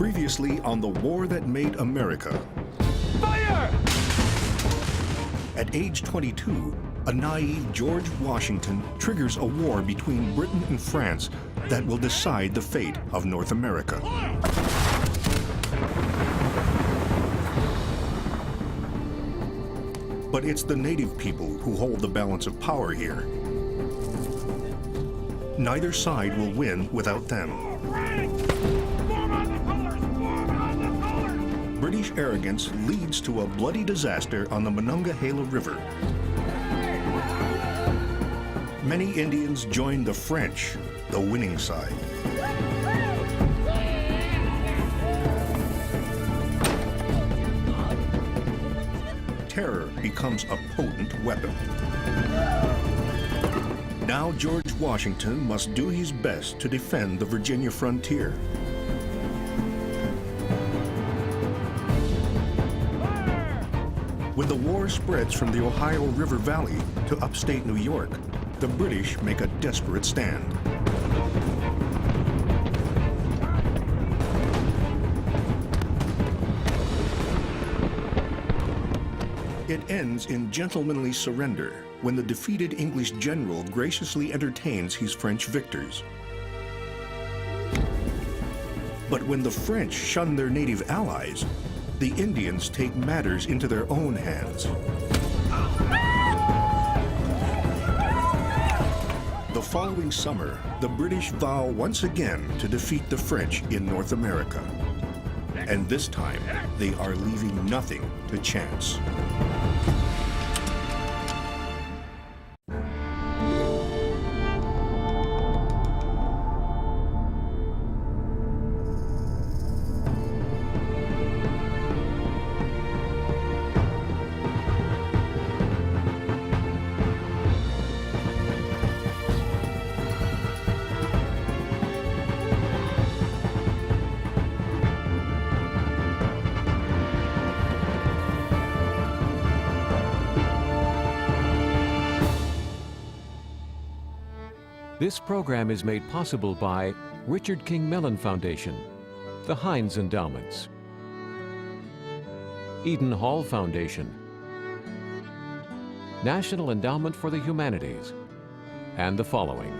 Previously on The War That Made America. Fire! At age 22, a naive George Washington triggers a war between Britain and France that will decide the fate of North America. But it's the native people who hold the balance of power here. Neither side will win without them. British arrogance leads to a bloody disaster on the Monongahela River. Many Indians join the French, the winning side. Terror becomes a potent weapon. Now George Washington must do his best to defend the Virginia frontier. When the war spreads from the Ohio River Valley to upstate New York, the British make a desperate stand. It ends in gentlemanly surrender when the defeated English general graciously entertains his French victors. But when the French shun their native allies, the Indians take matters into their own hands. The following summer, the British vow once again to defeat the French in North America. And this time, they are leaving nothing to chance. This program is made possible by Richard King Mellon Foundation, the Heinz Endowments, Eden Hall Foundation, National Endowment for the Humanities, and the following.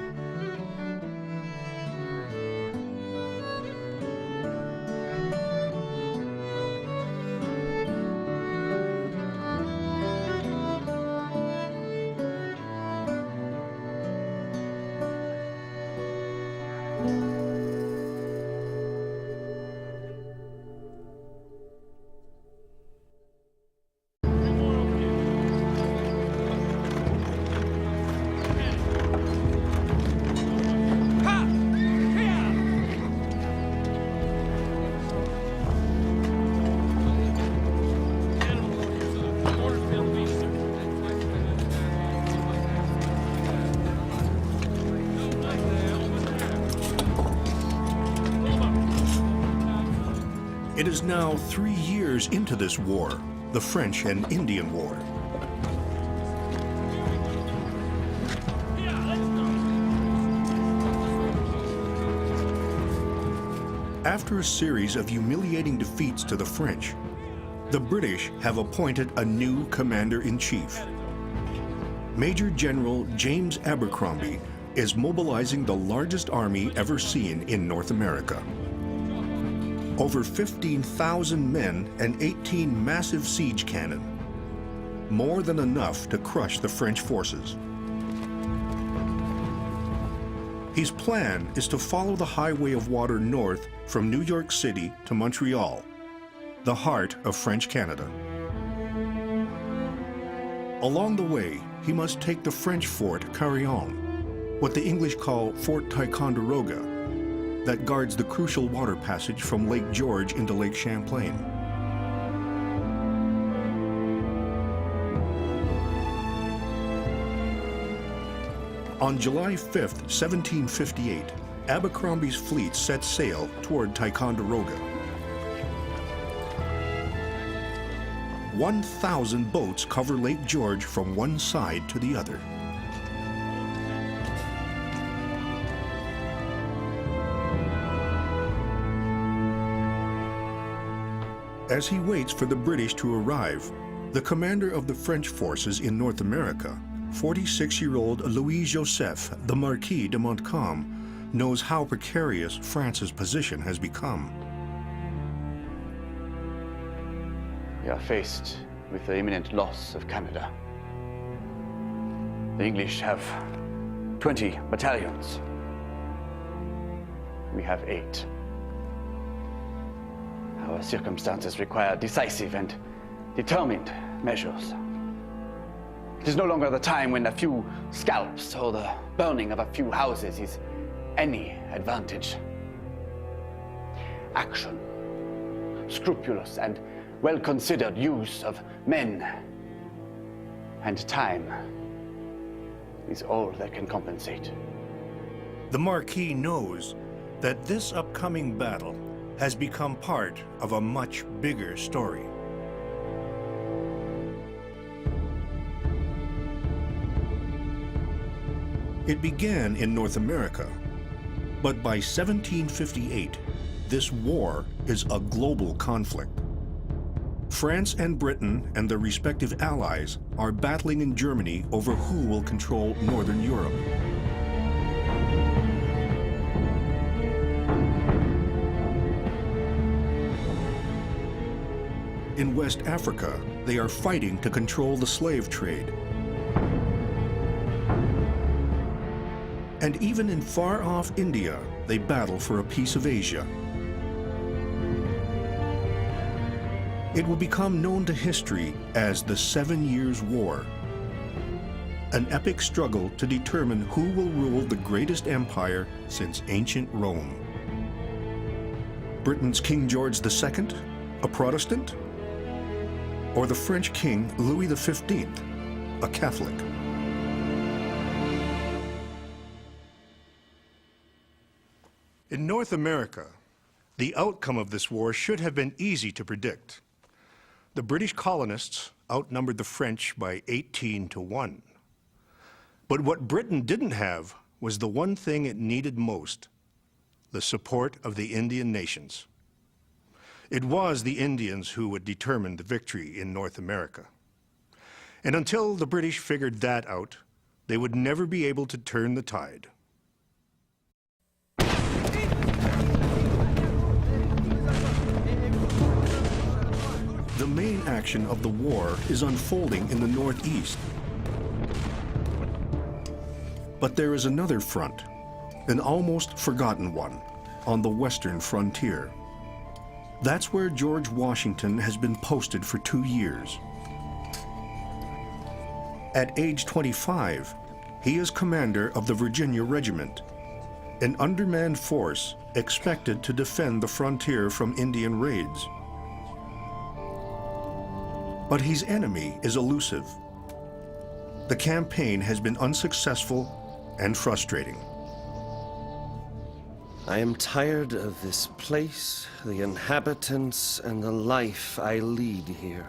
It is now 3 years into this war, the French and Indian War. After a series of humiliating defeats to the French, the British have appointed a new commander-in-chief. Major General James Abercrombie is mobilizing the largest army ever seen in North America. Over 15,000 men and 18 massive siege cannon, more than enough to crush the French forces. His plan is to follow the highway of water north from New York City to Montreal, the heart of French Canada. Along the way, he must take the French fort Carillon, what the English call Fort Ticonderoga, that guards the crucial water passage from Lake George into Lake Champlain. On July 5th, 1758, Abercrombie's fleet set sail toward Ticonderoga. 1,000 boats cover Lake George from one side to the other. As he waits for the British to arrive, the commander of the French forces in North America, 46-year-old Louis-Joseph, the Marquis de Montcalm, knows how precarious France's position has become. We are faced with the imminent loss of Canada. The English have 20 battalions. We have 8. Our circumstances require decisive and determined measures. It is no longer the time when a few scalps or the burning of a few houses is any advantage. Action, scrupulous and well-considered use of men and time is all that can compensate. The Marquis knows that this upcoming battle has become part of a much bigger story. It began in North America, but by 1758, this war is a global conflict. France and Britain and their respective allies are battling in Germany over who will control Northern Europe. In West Africa, they are fighting to control the slave trade. And even in far-off India, they battle for a piece of Asia. It will become known to history as the 7 Years' War, an epic struggle to determine who will rule the greatest empire since ancient Rome. Britain's King George II, a Protestant? Or the French King Louis XV, a Catholic? In North America, the outcome of this war should have been easy to predict. The British colonists outnumbered the French by 18 to 1. But what Britain didn't have was the one thing it needed most: the support of the Indian nations. It was the Indians who would determine the victory in North America. And until the British figured that out, they would never be able to turn the tide. The main action of the war is unfolding in the northeast. But there is another front, an almost forgotten one, on the western frontier. That's where George Washington has been posted for 2 years. At age 25, he is commander of the Virginia Regiment, an undermanned force expected to defend the frontier from Indian raids. But his enemy is elusive. The campaign has been unsuccessful and frustrating. I am tired of this place, the inhabitants, and the life I lead here.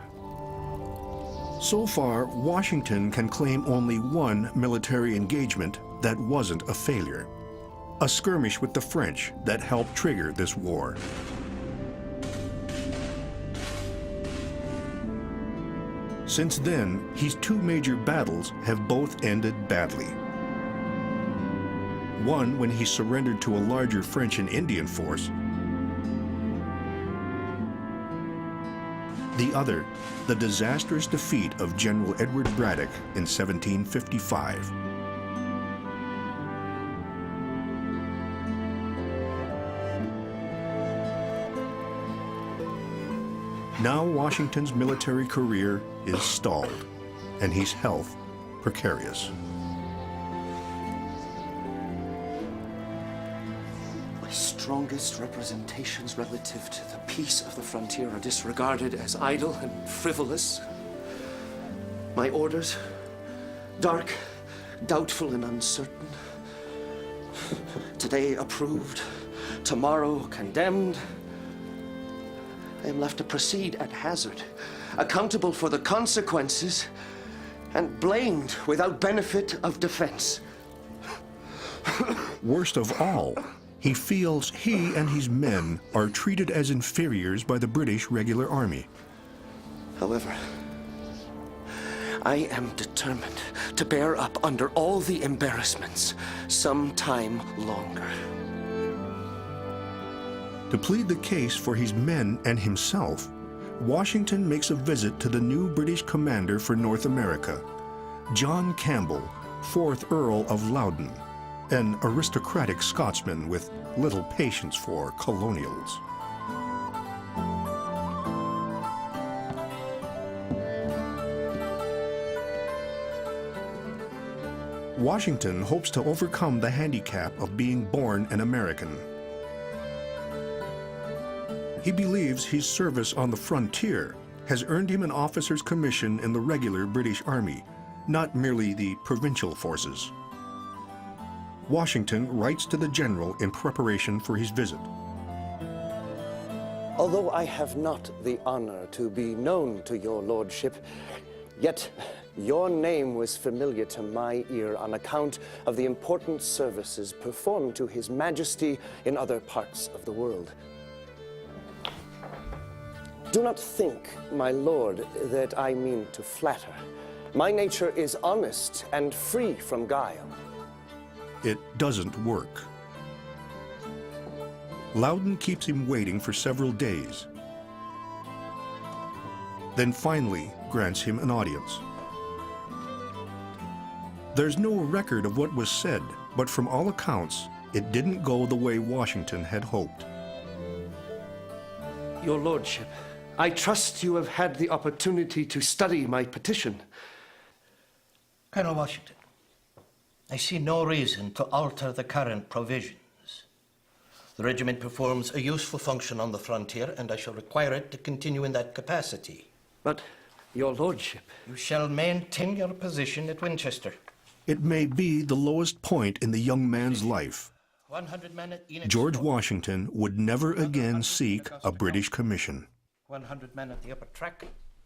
So far, Washington can claim only one military engagement that wasn't a failure: a skirmish with the French that helped trigger this war. Since then, his 2 major battles have both ended badly. One when he surrendered to a larger French and Indian force. The other, the disastrous defeat of General Edward Braddock in 1755. Now Washington's military career is stalled, and his health precarious. My strongest representations relative to the peace of the frontier are disregarded as idle and frivolous. My orders, dark, doubtful, and uncertain. Today approved, tomorrow condemned. I am left to proceed at hazard, accountable for the consequences, and blamed without benefit of defense. Worst of all, He feels he and his men are treated as inferiors by the British regular army. However, I am determined to bear up under all the embarrassments some time longer. To plead the case for his men and himself, Washington makes a visit to the new British commander for North America, John Campbell, 4th Earl of Loudon, an aristocratic Scotsman with little patience for colonials. Washington hopes to overcome the handicap of being born an American. He believes his service on the frontier has earned him an officer's commission in the regular British Army, not merely the provincial forces. Washington writes to the general in preparation for his visit. Although I have not the honor to be known to your lordship, yet your name was familiar to my ear on account of the important services performed to His Majesty in other parts of the world. Do not think, my lord, that I mean to flatter. My nature is honest and free from guile. It doesn't work. Loudon keeps him waiting for several days, then finally grants him an audience. There's no record of what was said, but from all accounts, it didn't go the way Washington had hoped. Your lordship, I trust you have had the opportunity to study my petition. Colonel Washington, I see no reason to alter the current provisions. The regiment performs a useful function on the frontier, and I shall require it to continue in that capacity. But, your lordship... You shall maintain your position at Winchester. It may be the lowest point in the young man's life. 100 men at Enoch George Store. Washington would never again seek a British commission. 100 men at the upper track.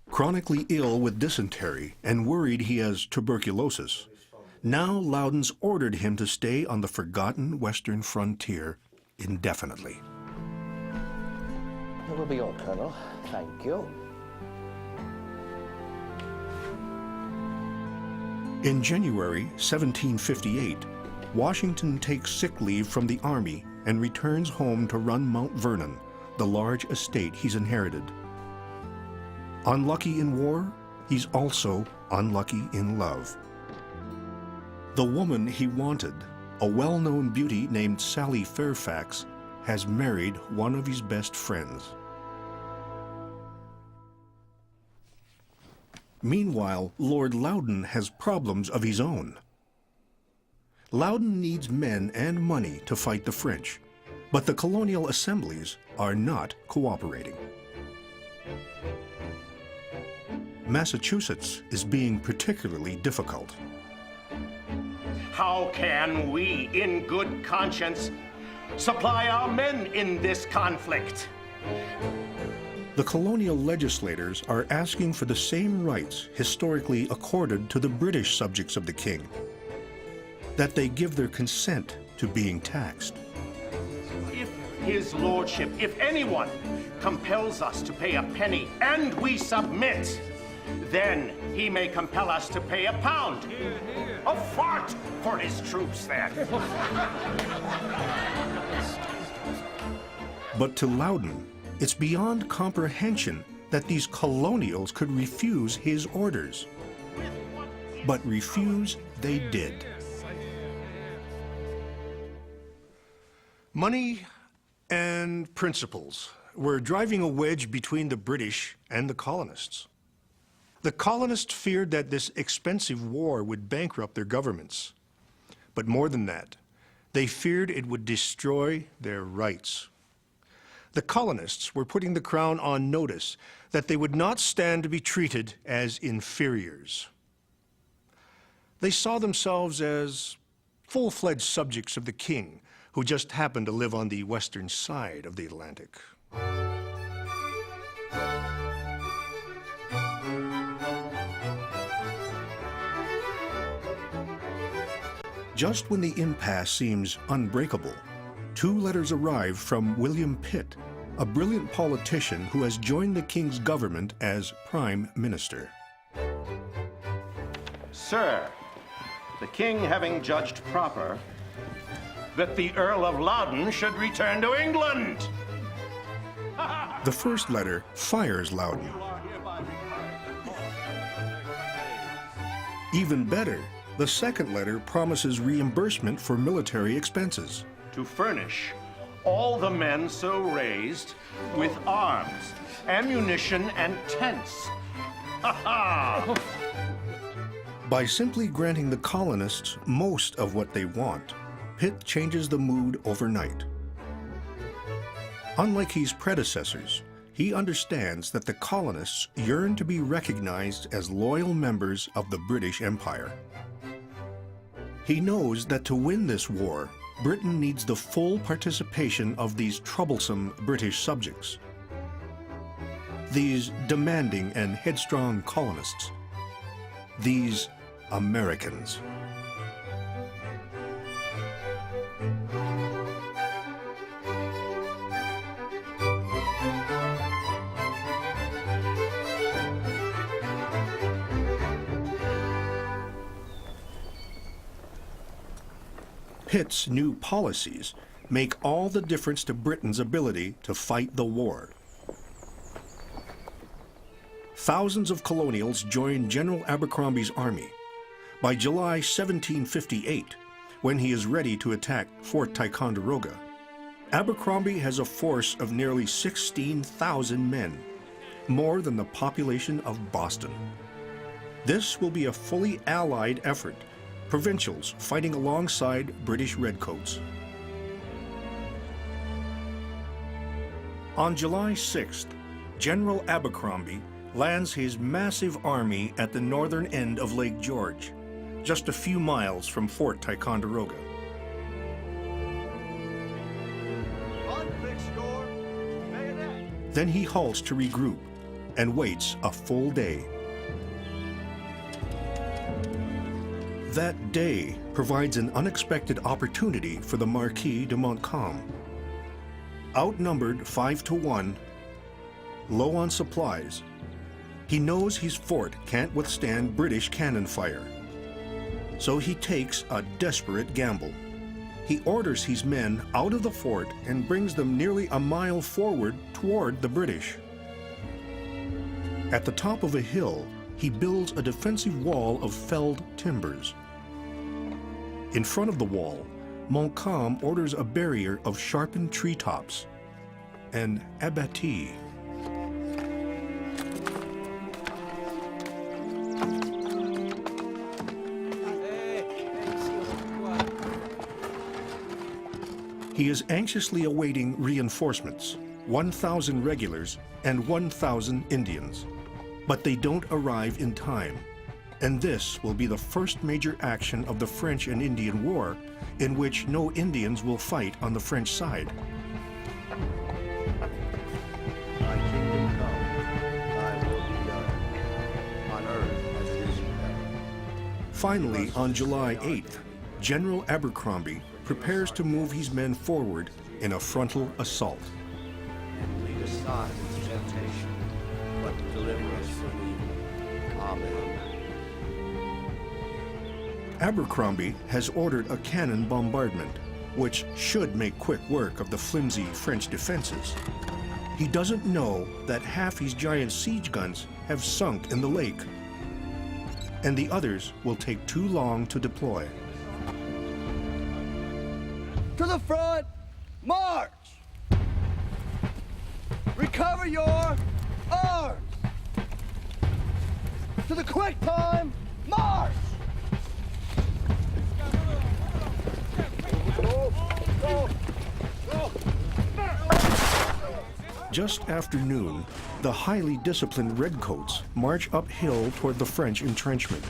Chronically ill with dysentery and worried he has tuberculosis, now Loudon's ordered him to stay on the forgotten western frontier indefinitely. That will be all, Colonel. Thank you. In January 1758, Washington takes sick leave from the army and returns home to run Mount Vernon, the large estate he's inherited. Unlucky in war, he's also unlucky in love. The woman he wanted, a well-known beauty named Sally Fairfax, has married one of his best friends. Meanwhile, Lord Loudon has problems of his own. Loudon needs men and money to fight the French, but the colonial assemblies are not cooperating. Massachusetts is being particularly difficult. How can we, in good conscience, supply our men in this conflict? The colonial legislators are asking for the same rights historically accorded to the British subjects of the king, that they give their consent to being taxed. If his lordship, if anyone, compels us to pay a penny and we submit, then he may compel us to pay £1. A fart for his troops, then. But to Loudon, it's beyond comprehension that these colonials could refuse his orders. But refuse they did. Money and principles were driving a wedge between the British and the colonists. The colonists feared that this expensive war would bankrupt their governments. But more than that, they feared it would destroy their rights. The colonists were putting the Crown on notice that they would not stand to be treated as inferiors. They saw themselves as full-fledged subjects of the king, who just happened to live on the western side of the Atlantic. Just when the impasse seems unbreakable, 2 letters arrive from William Pitt, a brilliant politician who has joined the king's government as Prime Minister. Sir, the king having judged proper that the Earl of Loudon should return to England. The first letter fires Loudon. Even better, the second letter promises reimbursement for military expenses. To furnish all the men so raised with arms, ammunition, and tents. Ha ha! By simply granting the colonists most of what they want, Pitt changes the mood overnight. Unlike his predecessors, he understands that the colonists yearn to be recognized as loyal members of the British Empire. He knows that to win this war, Britain needs the full participation of these troublesome British subjects. These demanding and headstrong colonists. These Americans. Pitt's new policies make all the difference to Britain's ability to fight the war. Thousands of colonials join General Abercrombie's army. By July 1758, when he is ready to attack Fort Ticonderoga, Abercrombie has a force of nearly 16,000 men, more than the population of Boston. This will be a fully allied effort, provincials fighting alongside British redcoats. On July 6th, General Abercrombie lands his massive army at the northern end of Lake George, just a few miles from Fort Ticonderoga. Then he halts to regroup and waits a full day. That day provides an unexpected opportunity for the Marquis de Montcalm. Outnumbered 5-1, low on supplies, he knows his fort can't withstand British cannon fire. So he takes a desperate gamble. He orders his men out of the fort and brings them nearly a mile forward toward the British. At the top of a hill, he builds a defensive wall of felled timbers. In front of the wall, Montcalm orders a barrier of sharpened treetops, an abattis. He is anxiously awaiting reinforcements, 1,000 regulars and 1,000 Indians. But they don't arrive in time. And this will be the first major action of the French and Indian War in which no Indians will fight on the French side. Thy kingdom come, thy will be done, on earth as it is in heaven. Finally, on July 8th, General Abercrombie prepares to move his men forward in a frontal assault. And lead us not into temptation, but deliver us from evil. Amen. Abercrombie has ordered a cannon bombardment, which should make quick work of the flimsy French defenses. He doesn't know that half his giant siege guns have sunk in the lake, and the others will take too long to deploy. To the front, march! Recover your arms! To the quick time, march! Just after noon, the highly disciplined redcoats march uphill toward the French entrenchment,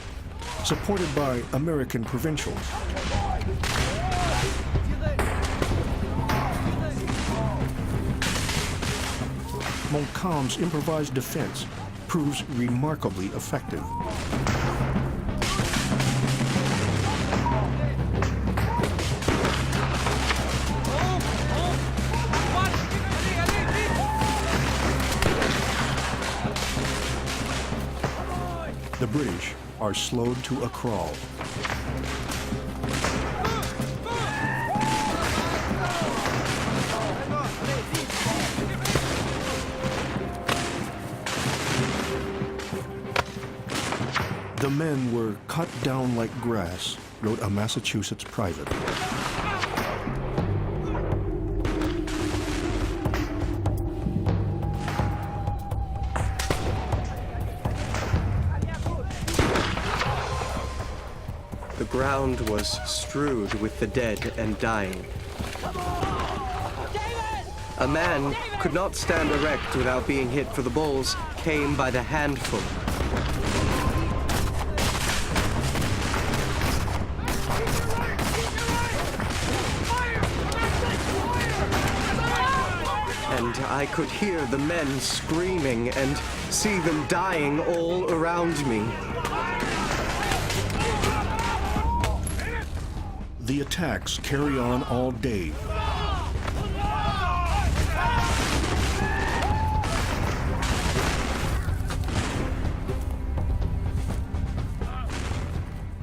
supported by American provincials. Montcalm's improvised defense proves remarkably effective. The British are slowed to a crawl. The men were cut down like grass, wrote a Massachusetts private. The ground was strewed with the dead and dying. A man could not stand erect without being hit, for the balls came by the handful. And I could hear the men screaming and see them dying all around me. The attacks carry on all day.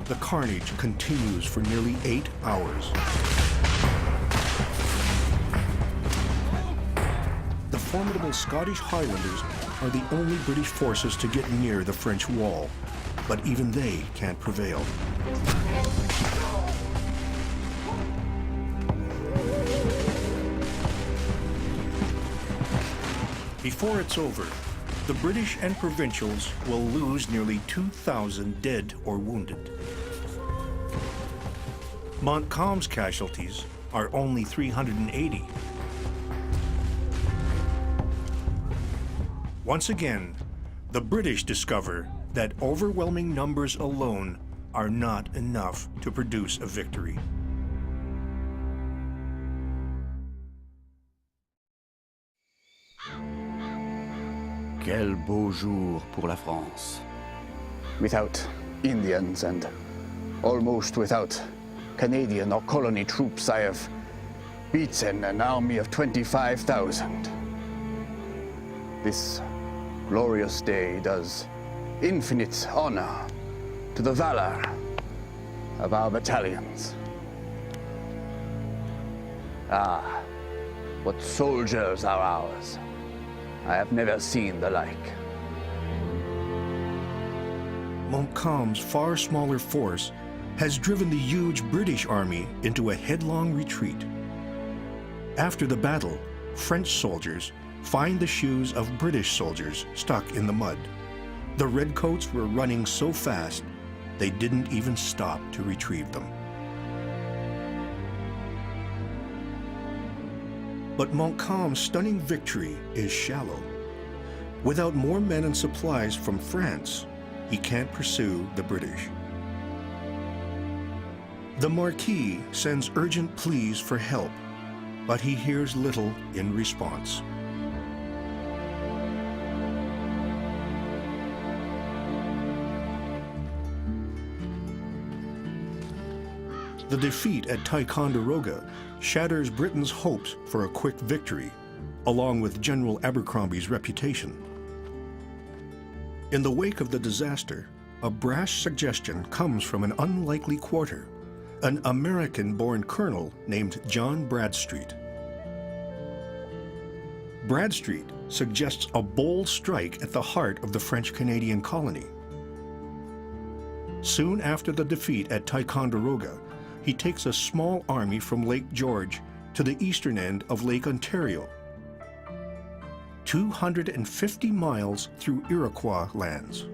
The carnage continues for nearly 8 hours. The formidable Scottish Highlanders are the only British forces to get near the French wall, but even they can't prevail. Before it's over, the British and Provincials will lose nearly 2,000 dead or wounded. Montcalm's casualties are only 380. Once again, the British discover that overwhelming numbers alone are not enough to produce a victory. Quel beau jour pour la France. Without Indians and almost without Canadian or colony troops, I have beaten an army of 25,000. This glorious day does infinite honor to the valor of our battalions. Ah, what soldiers are ours. I have never seen the like. Montcalm's far smaller force has driven the huge British army into a headlong retreat. After the battle, French soldiers find the shoes of British soldiers stuck in the mud. The redcoats were running so fast, they didn't even stop to retrieve them. But Montcalm's stunning victory is shallow. Without more men and supplies from France, he can't pursue the British. The Marquis sends urgent pleas for help, but he hears little in response. The defeat at Ticonderoga shatters Britain's hopes for a quick victory, along with General Abercrombie's reputation. In the wake of the disaster, a brash suggestion comes from an unlikely quarter, an American-born colonel named John Bradstreet. Bradstreet suggests a bold strike at the heart of the French-Canadian colony. Soon after the defeat at Ticonderoga, he takes a small army from Lake George to the eastern end of Lake Ontario, 250 miles through Iroquois lands.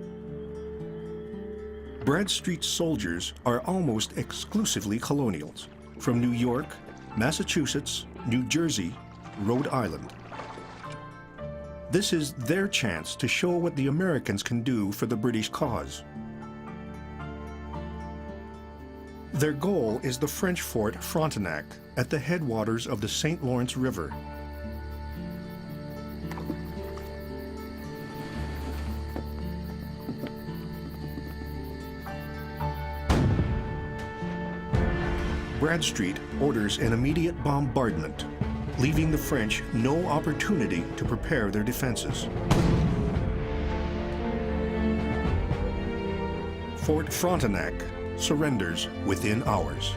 Bradstreet's soldiers are almost exclusively colonials from New York, Massachusetts, New Jersey, Rhode Island. This is their chance to show what the Americans can do for the British cause. Their goal is the French fort Frontenac at the headwaters of the St. Lawrence River. Bradstreet orders an immediate bombardment, leaving the French no opportunity to prepare their defenses. Fort Frontenac surrenders within hours.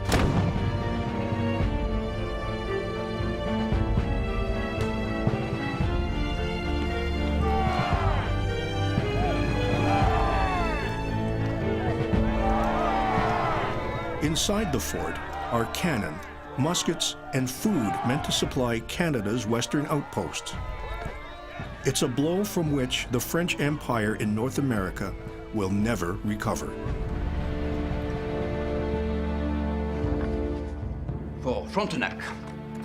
Inside the fort are cannon, muskets, and food meant to supply Canada's western outposts. It's a blow from which the French Empire in North America will never recover. For Frontenac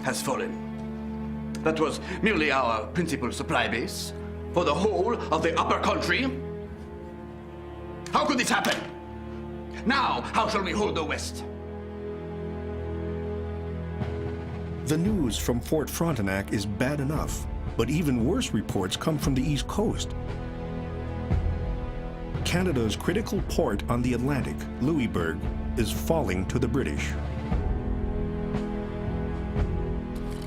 has fallen. That was merely our principal supply base for the whole of the upper country. How could this happen? Now, how shall we hold the West? The news from Fort Frontenac is bad enough, but even worse reports come from the East Coast. Canada's critical port on the Atlantic, Louisbourg, is falling to the British.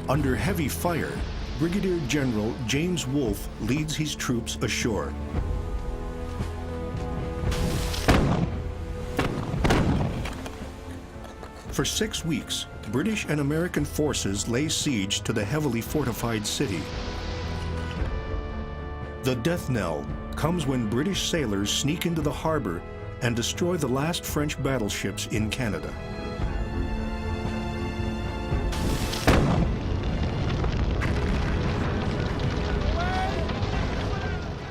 Under heavy fire, Brigadier General James Wolfe leads his troops ashore. For 6 weeks, British and American forces lay siege to the heavily fortified city. The death knell comes when British sailors sneak into the harbor and destroy the last French battleships in Canada.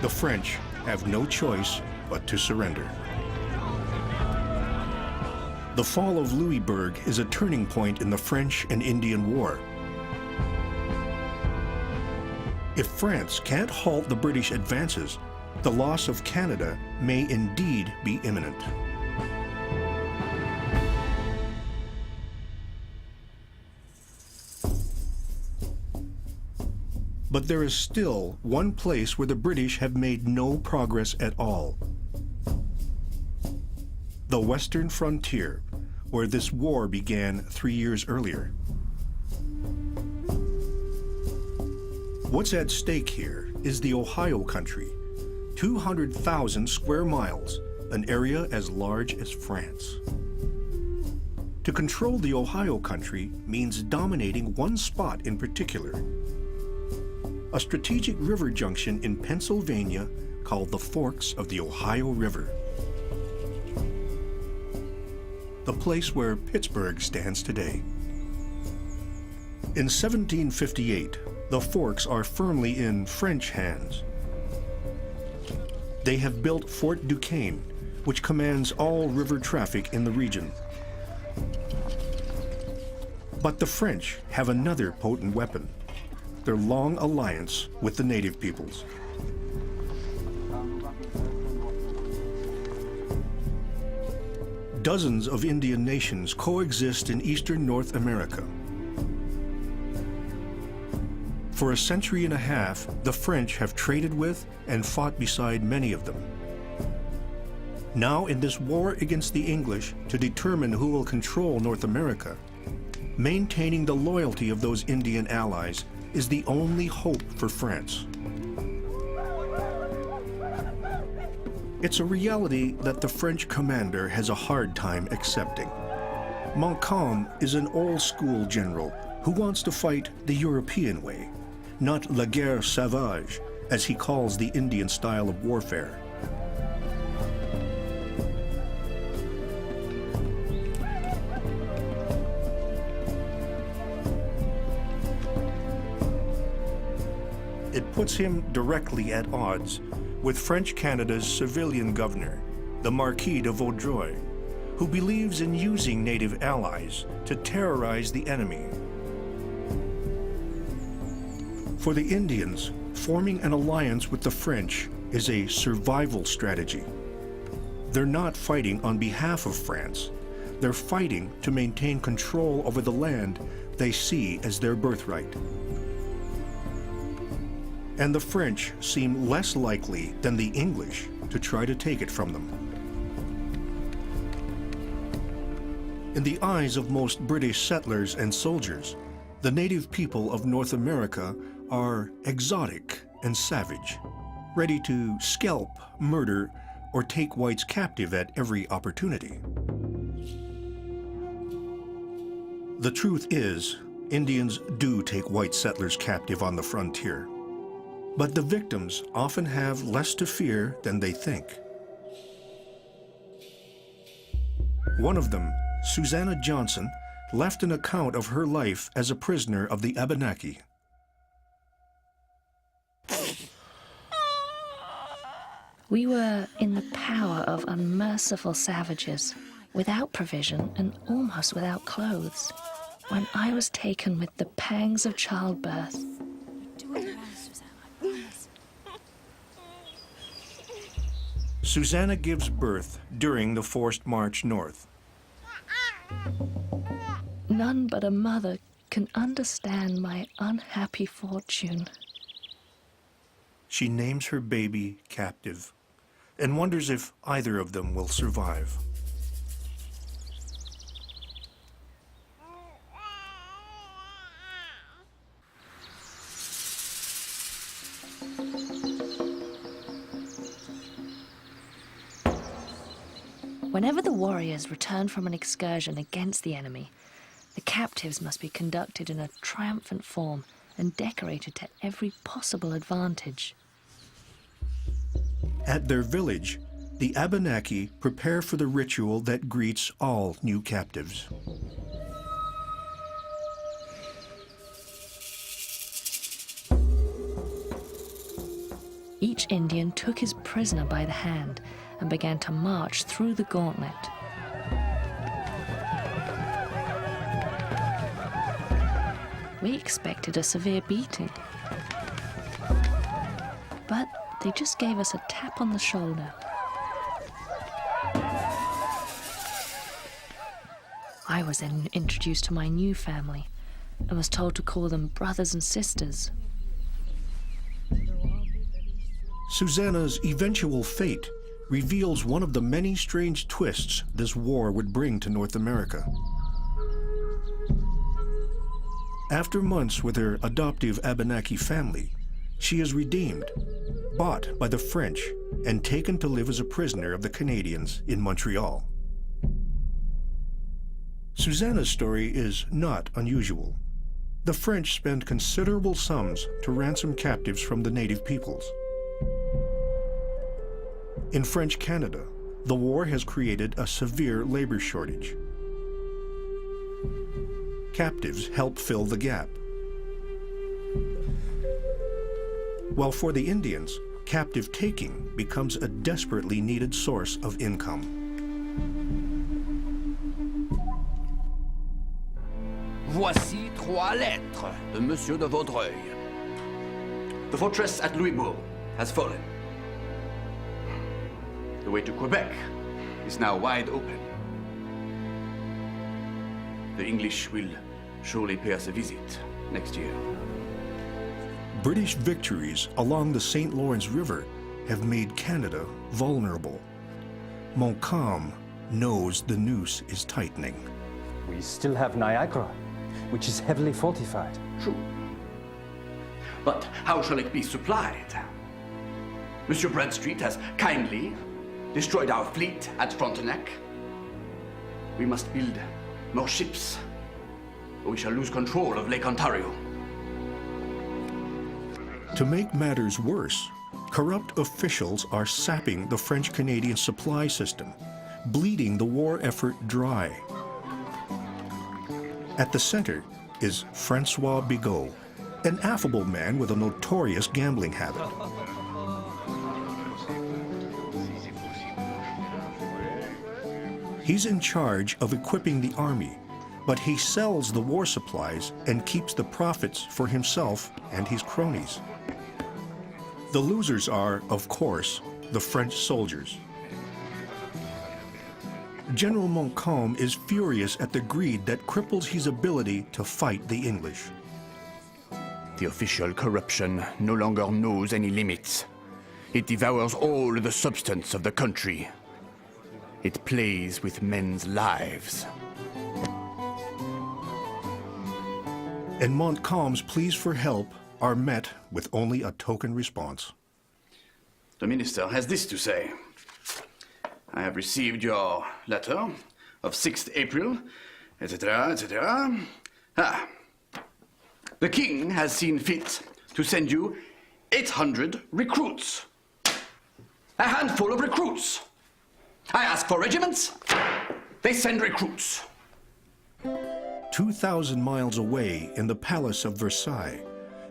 The French have no choice but to surrender. The fall of Louisbourg is a turning point in the French and Indian War. If France can't halt the British advances, the loss of Canada may indeed be imminent. But there is still one place where the British have made no progress at all. The western frontier, where this war began 3 years earlier. What's at stake here is the Ohio country, 200,000 square miles, an area as large as France. To control the Ohio country means dominating one spot in particular, a strategic river junction in Pennsylvania called the Forks of the Ohio River. The place where Pittsburgh stands today. In 1758, the Forks are firmly in French hands. They have built Fort Duquesne, which commands all river traffic in the region. But the French have another potent weapon, their long alliance with the native peoples. Dozens of Indian nations coexist in eastern North America. For a century and a half, the French have traded with and fought beside many of them. Now, in this war against the English to determine who will control North America, maintaining the loyalty of those Indian allies is the only hope for France. It's a reality that the French commander has a hard time accepting. Montcalm is an old-school general who wants to fight the European way, not la guerre sauvage, as he calls the Indian style of warfare. It puts him directly at odds with French Canada's civilian governor, the Marquis de Vaudreuil, who believes in using native allies to terrorize the enemy. For the Indians, forming an alliance with the French is a survival strategy. They're not fighting on behalf of France. They're fighting to maintain control over the land they see as their birthright. And the French seem less likely than the English to try to take it from them. In the eyes of most British settlers and soldiers, the native people of North America are exotic and savage, ready to scalp, murder, or take whites captive at every opportunity. The truth is, Indians do take white settlers captive on the frontier, but the victims often have less to fear than they think. One of them, Susanna Johnson, left an account of her life as a prisoner of the Abenaki. We were in the power of unmerciful savages, without provision and almost without clothes, when I was taken with the pangs of childbirth. Susanna gives birth during the forced march north. None but a mother can understand my unhappy fortune. She names her baby Captive and wonders if either of them will survive. Whenever the warriors return from an excursion against the enemy, the captives must be conducted in a triumphant form and decorated to every possible advantage. At their village, the Abenaki prepare for the ritual that greets all new captives. Each Indian took his prisoner by the hand and began to march through the gauntlet. We expected a severe beating, but they just gave us a tap on the shoulder. I was then introduced to my new family and was told to call them brothers and sisters. Susanna's eventual fate reveals one of the many strange twists this war would bring to North America. After months with her adoptive Abenaki family, she is redeemed, bought by the French, and taken to live as a prisoner of the Canadians in Montreal. Susanna's story is not unusual. The French spend considerable sums to ransom captives from the native peoples. In French Canada, the war has created a severe labor shortage. Captives help fill the gap. While for the Indians, captive taking becomes a desperately needed source of income. Voici 3 lettres de Monsieur de Vaudreuil. The fortress at Louisbourg has fallen. The way to Quebec is now wide open. The English will surely pay us a visit next year. British victories along the St. Lawrence River have made Canada vulnerable. Montcalm knows the noose is tightening. We still have Niagara, which is heavily fortified. True. But how shall it be supplied? Monsieur Bradstreet has kindly destroyed our fleet at Frontenac. We must build more ships, or we shall lose control of Lake Ontario. To make matters worse, corrupt officials are sapping the French-Canadian supply system, bleeding the war effort dry. At the center is Francois Bigot, an affable man with a notorious gambling habit. He's in charge of equipping the army, but he sells the war supplies and keeps the profits for himself and his cronies. The losers are, of course, the French soldiers. General Montcalm is furious at the greed that cripples his ability to fight the English. The official corruption no longer knows any limits. It devours all the substance of the country. It plays with men's lives. And Montcalm's pleas for help are met with only a token response. The minister has this to say. I have received your letter of 6th April, etc., etc. Ah. The king has seen fit to send you 800 recruits. A handful of recruits. I ask for regiments, they send recruits. 2,000 miles away in the Palace of Versailles,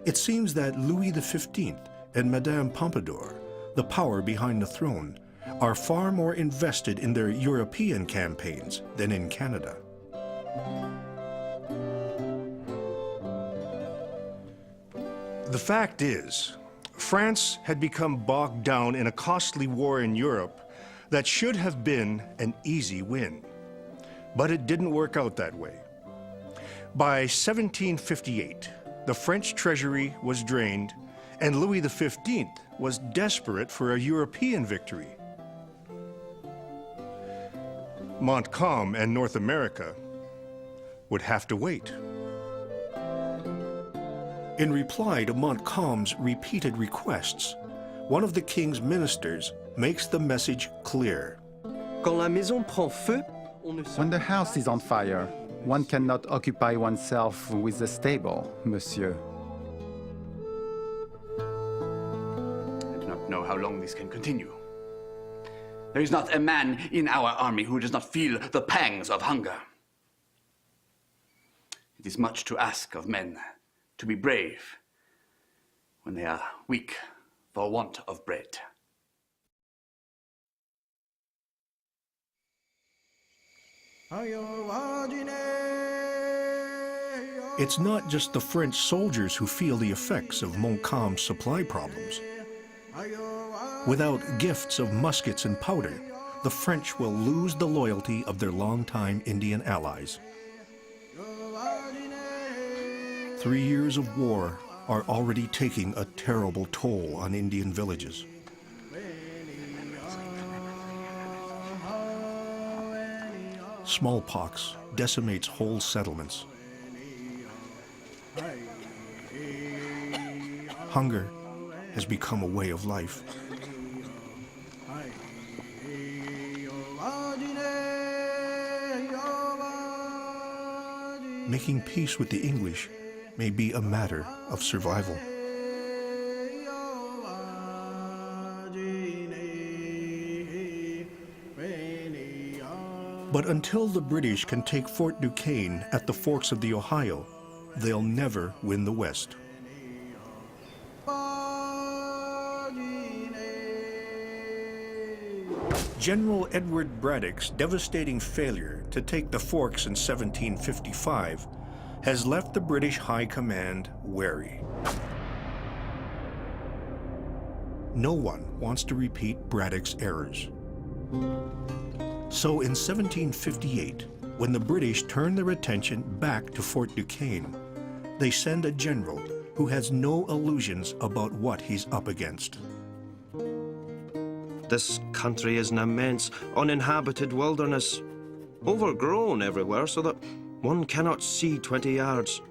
it seems that Louis XV and Madame Pompadour, the power behind the throne, are far more invested in their European campaigns than in Canada. The fact is, France had become bogged down in a costly war in Europe that should have been an easy win. But it didn't work out that way. By 1758, the French treasury was drained, and Louis XV was desperate for a European victory. Montcalm and North America would have to wait. In reply to Montcalm's repeated requests, one of the king's ministers makes the message clear. Quand la maison prend feu, when the house is on fire, one cannot occupy oneself with the stable, monsieur. I do not know how long this can continue. There is not a man in our army who does not feel the pangs of hunger. It is much to ask of men to be brave when they are weak for want of bread. It's not just the French soldiers who feel the effects of Montcalm's supply problems. Without gifts of muskets and powder, the French will lose the loyalty of their longtime Indian allies. 3 years of war are already taking a terrible toll on Indian villages. Smallpox decimates whole settlements. Hunger has become a way of life. Making peace with the English may be a matter of survival. But until the British can take Fort Duquesne at the forks of the Ohio, they'll never win the West. General Edward Braddock's devastating failure to take the forks in 1755 has left the British High Command wary. No one wants to repeat Braddock's errors. So in 1758, when the British turn their attention back to Fort Duquesne, they send a general who has no illusions about what he's up against. This country is an immense, uninhabited wilderness, overgrown everywhere so that one cannot see 20 yards.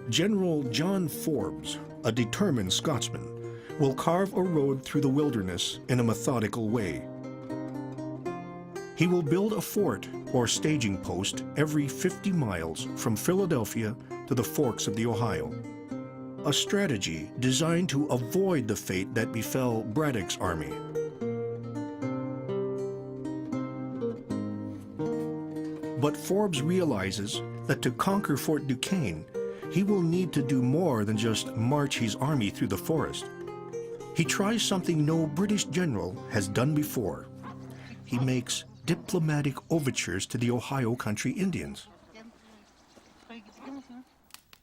General John Forbes, a determined Scotsman, will carve a road through the wilderness in a methodical way. He will build a fort or staging post every 50 miles from Philadelphia to the forks of the Ohio. A strategy designed to avoid the fate that befell Braddock's army. But Forbes realizes that to conquer Fort Duquesne, he will need to do more than just march his army through the forest. He tries something no British general has done before. He makes diplomatic overtures to the Ohio Country Indians.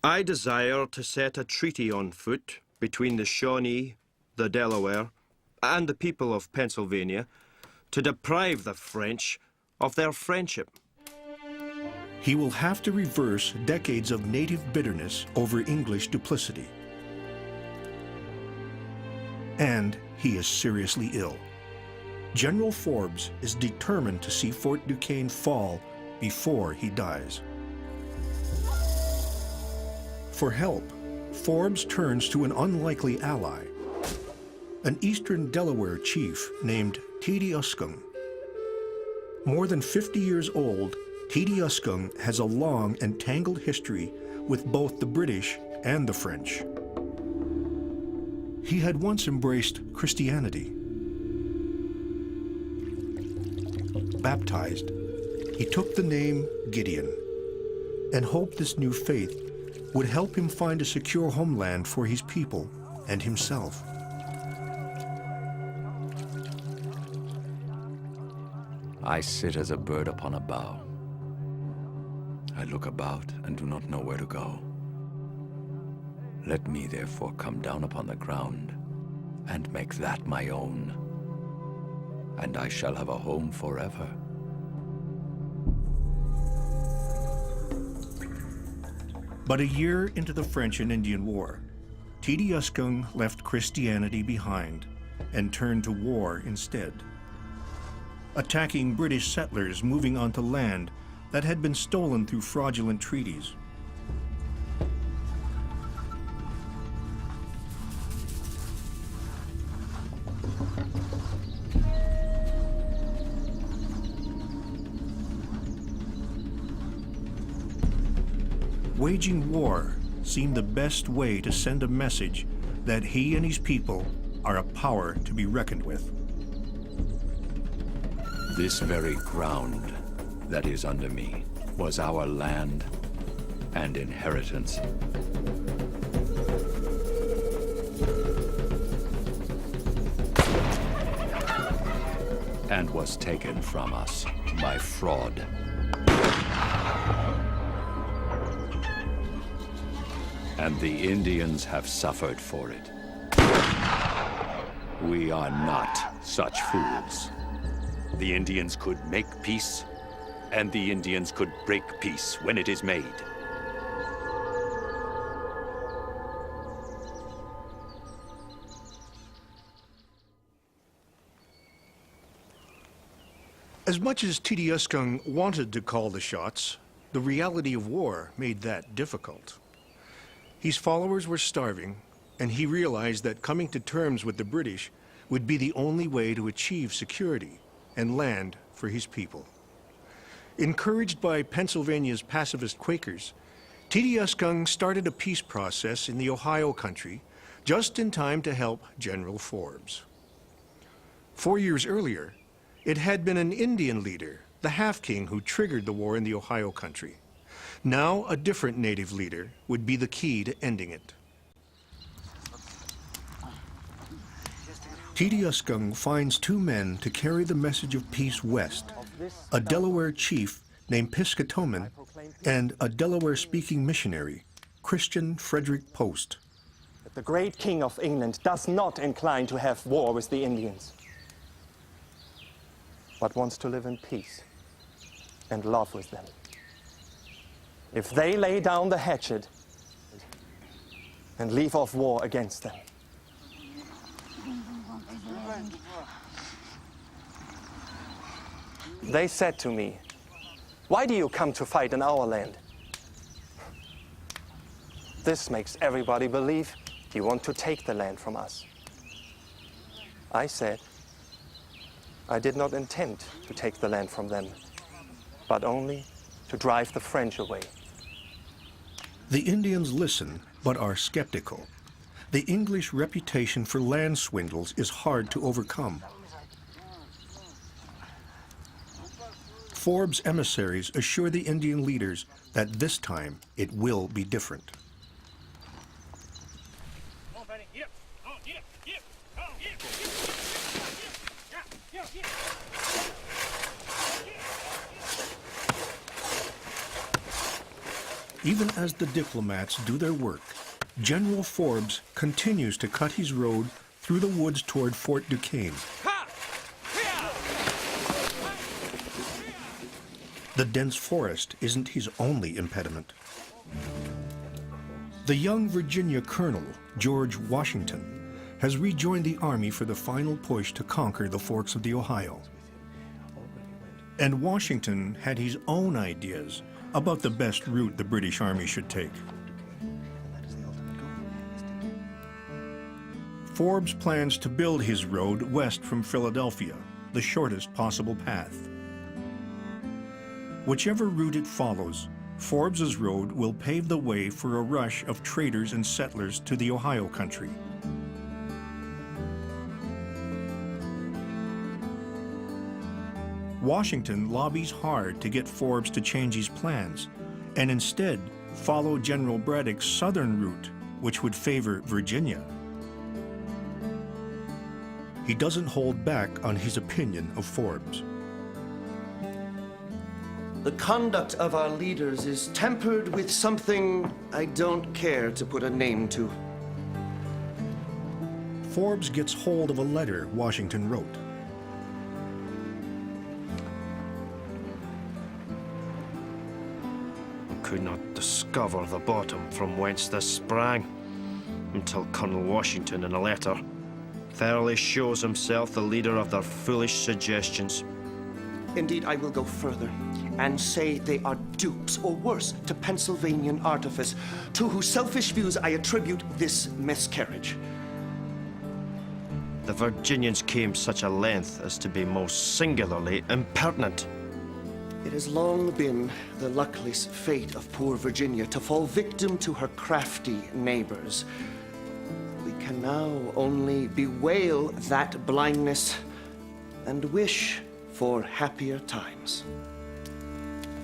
I desire to set a treaty on foot between the Shawnee, the Delaware, and the people of Pennsylvania to deprive the French of their friendship. He will have to reverse decades of native bitterness over English duplicity. And he is seriously ill. General Forbes is determined to see Fort Duquesne fall before he dies. For help, Forbes turns to an unlikely ally, an eastern Delaware chief named TWTMA. More than 50 years old, TWTMA has a long and tangled history with both the British and the French. He had once embraced Christianity. Baptized, he took the name Gideon and hoped this new faith would help him find a secure homeland for his people and himself. I sit as a bird upon a bough. I look about and do not know where to go. Let me therefore come down upon the ground and make that my own, and I shall have a home forever. But a year into the French and Indian War, TWTMA left Christianity behind and turned to war instead, attacking British settlers moving onto land that had been stolen through fraudulent treaties. Waging war seemed the best way to send a message that he and his people are a power to be reckoned with. This very ground that is under me was our land and inheritance. And was taken from us by fraud. And the Indians have suffered for it. We are not such fools. The Indians could make peace, and the Indians could break peace when it is made. As much as TWTMA wanted to call the shots, the reality of war made that difficult. His followers were starving, and he realized that coming to terms with the British would be the only way to achieve security and land for his people. Encouraged by Pennsylvania's pacifist Quakers, TWTMA started a peace process in the Ohio country just in time to help General Forbes. 4 years earlier, it had been an Indian leader, the Half-King, who triggered the war in the Ohio country. Now, a different native leader would be the key to ending it. TWTMA finds two men to carry the message of peace west, a Delaware chief named Piscatoman and a Delaware-speaking missionary, Christian Frederick Post. The great king of England does not incline to have war with the Indians, but wants to live in peace and love with them. If they lay down the hatchet and leave off war against them. They said to me, "Why do you come to fight in our land?" This makes everybody believe you want to take the land from us. I said, I did not intend to take the land from them, but only to drive the French away. The Indians listen, but are skeptical. The English reputation for land swindles is hard to overcome. Forbes' emissaries assure the Indian leaders that this time it will be different. Even as the diplomats do their work, General Forbes continues to cut his road through the woods toward Fort Duquesne. The dense forest isn't his only impediment. The young Virginia Colonel, George Washington, has rejoined the Army for the final push to conquer the forks of the Ohio. And Washington had his own ideas about the best route the British Army should take. Forbes plans to build his road west from Philadelphia, the shortest possible path. Whichever route it follows, Forbes's road will pave the way for a rush of traders and settlers to the Ohio country. Washington lobbies hard to get Forbes to change his plans and instead follow General Braddock's southern route, which would favor Virginia. He doesn't hold back on his opinion of Forbes. The conduct of our leaders is tempered with something I don't care to put a name to. Forbes gets hold of a letter Washington wrote. Could not discover the bottom from whence this sprang, until Colonel Washington in a letter thoroughly shows himself the leader of their foolish suggestions. Indeed, I will go further and say they are dupes, or worse, to Pennsylvanian artifice, to whose selfish views I attribute this miscarriage. The Virginians came such a length as to be most singularly impertinent. It has long been the luckless fate of poor Virginia to fall victim to her crafty neighbors. We can now only bewail that blindness and wish for happier times.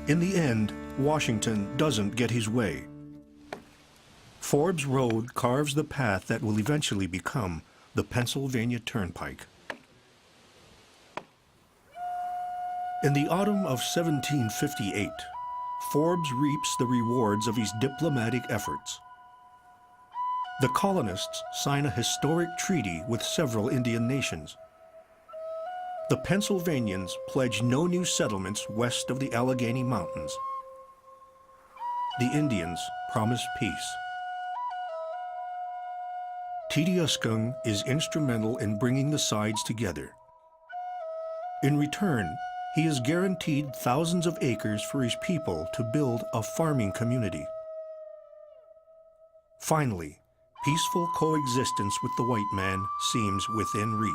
In the end, Washington doesn't get his way. Forbes Road carves the path that will eventually become the Pennsylvania Turnpike. In the autumn of 1758, Forbes reaps the rewards of his diplomatic efforts. The colonists sign a historic treaty with several Indian nations. The Pennsylvanians pledge no new settlements west of the Allegheny Mountains. The Indians promise peace. TWTMA is instrumental in bringing the sides together. In return, he is guaranteed thousands of acres for his people to build a farming community. Finally, peaceful coexistence with the white man seems within reach.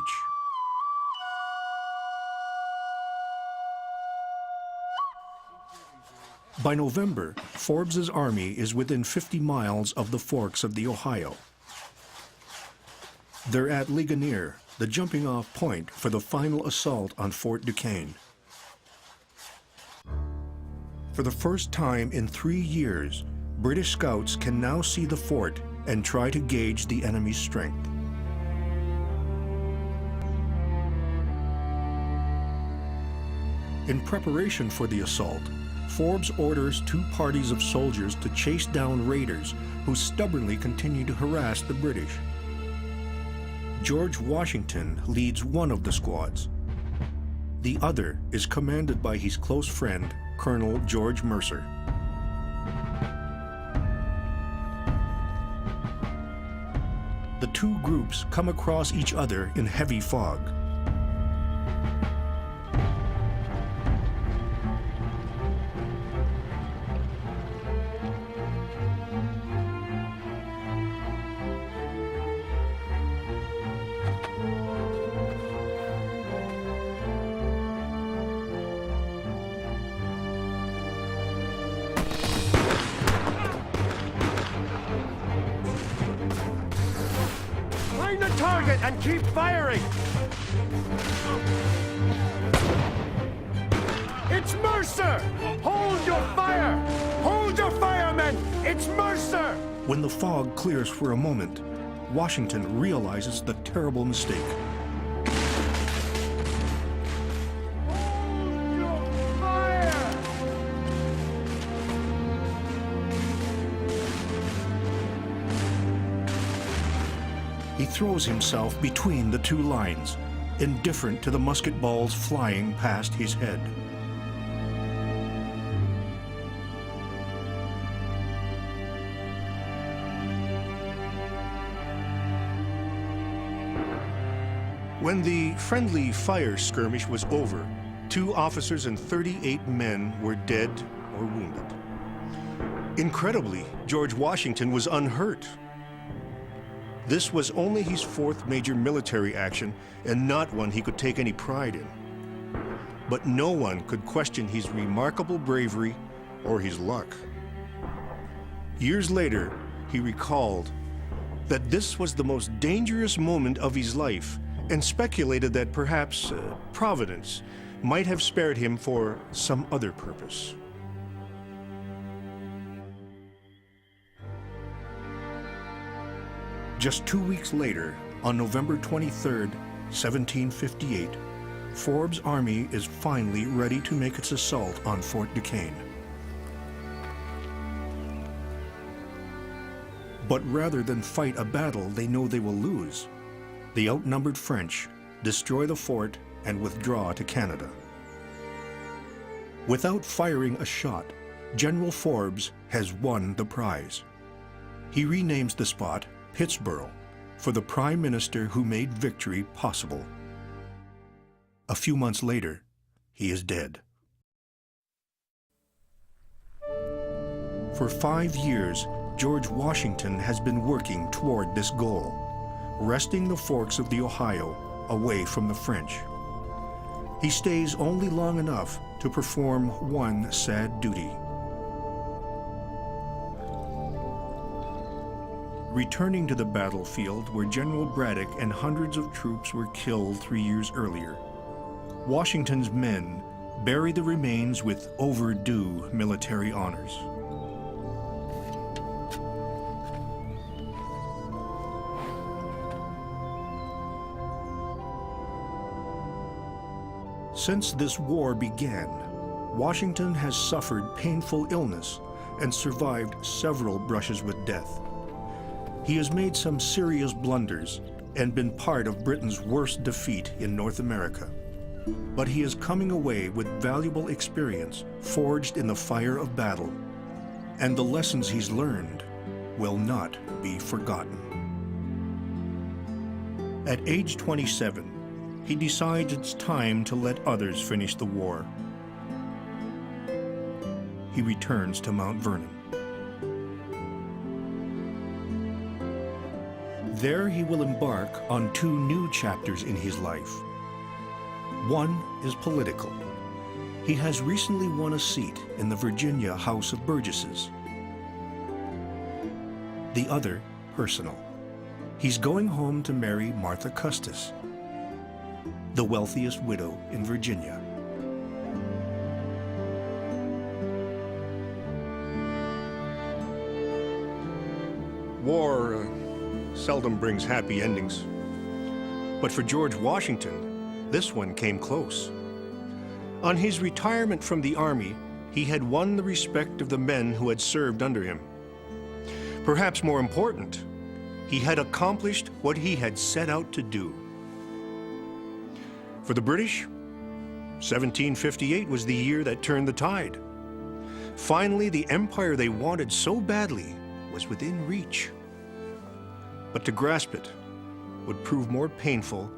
By November, Forbes's army is within 50 miles of the forks of the Ohio. They're at Ligonier, the jumping-off point for the final assault on Fort Duquesne. For the first time in 3 years, British scouts can now see the fort and try to gauge the enemy's strength. In preparation for the assault, Forbes orders 2 parties of soldiers to chase down raiders who stubbornly continue to harass the British. George Washington leads one of the squads. The other is commanded by his close friend, Colonel George Mercer. The 2 groups come across each other in heavy fog. Find the target and keep firing! It's Mercer! Hold your fire! Hold your fire, men! It's Mercer! When the fog clears for a moment, Washington realizes the terrible mistake. He throws himself between the 2 lines, indifferent to the musket balls flying past his head. When the friendly fire skirmish was over, 2 officers and 38 men were dead or wounded. Incredibly, George Washington was unhurt. This was only his fourth major military action and not one he could take any pride in. But no one could question his remarkable bravery or his luck. Years later, he recalled that this was the most dangerous moment of his life and speculated that perhaps Providence might have spared him for some other purpose. Just 2 weeks later, on November 23, 1758, Forbes' army is finally ready to make its assault on Fort Duquesne. But rather than fight a battle they know they will lose, the outnumbered French destroy the fort and withdraw to Canada. Without firing a shot, General Forbes has won the prize. He renames the spot Pittsburgh for the Prime Minister who made victory possible. A few months later, he is dead. For 5 years, George Washington has been working toward this goal, wresting the forks of the Ohio away from the French. He stays only long enough to perform one sad duty. Returning to the battlefield where General Braddock and hundreds of troops were killed 3 years earlier, Washington's men bury the remains with overdue military honors. Since this war began, Washington has suffered painful illness and survived several brushes with death. He has made some serious blunders and been part of Britain's worst defeat in North America. But he is coming away with valuable experience forged in the fire of battle, and the lessons he's learned will not be forgotten. At age 27, he decides it's time to let others finish the war. He returns to Mount Vernon. There he will embark on 2 new chapters in his life. One is political. He has recently won a seat in the Virginia House of Burgesses. The other, personal. He's going home to marry Martha Custis, the wealthiest widow in Virginia. War seldom brings happy endings. But for George Washington, this one came close. On his retirement from the Army, he had won the respect of the men who had served under him. Perhaps more important, he had accomplished what he had set out to do. For the British, 1758 was the year that turned the tide. Finally, the empire they wanted so badly was within reach. But to grasp it would prove more painful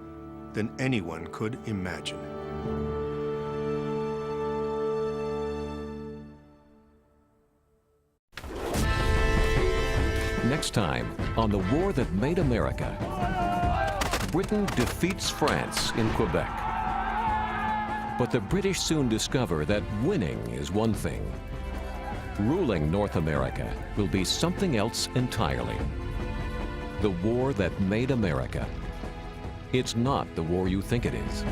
than anyone could imagine. Next time on The War That Made America, Britain defeats France in Quebec. But the British soon discover that winning is one thing. Ruling North America will be something else entirely. The War That Made America. It's not the war you think it is.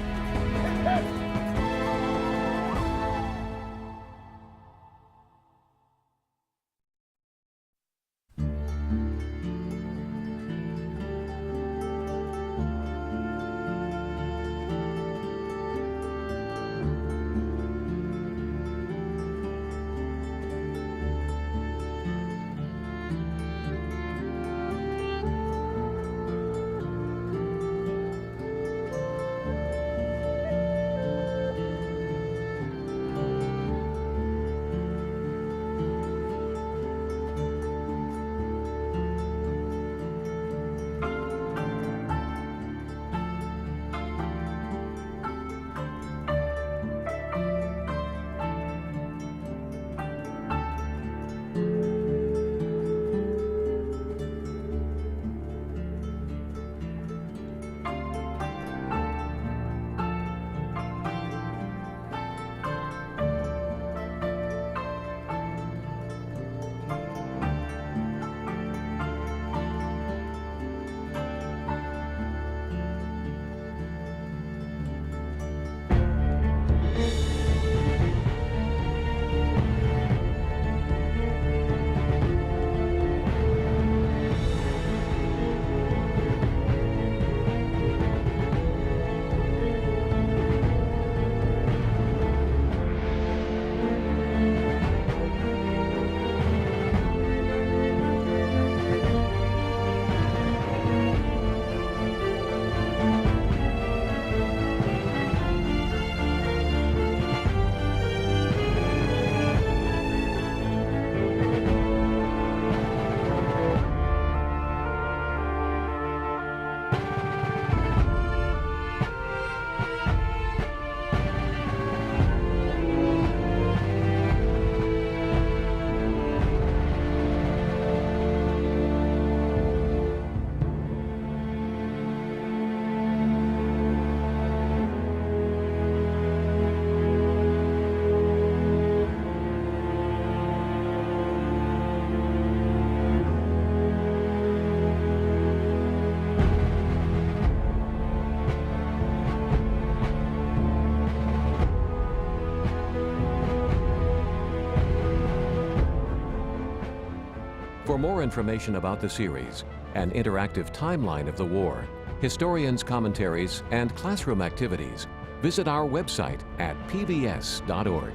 more information about the series, an interactive timeline of the war, historians' commentaries, and classroom activities, visit our website at pbs.org.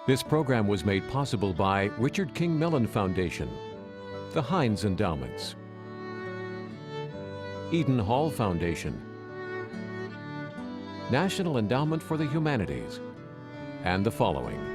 This program was made possible by Richard King Mellon Foundation, the Heinz Endowments, Eden Hall Foundation, National Endowment for the Humanities, and the following.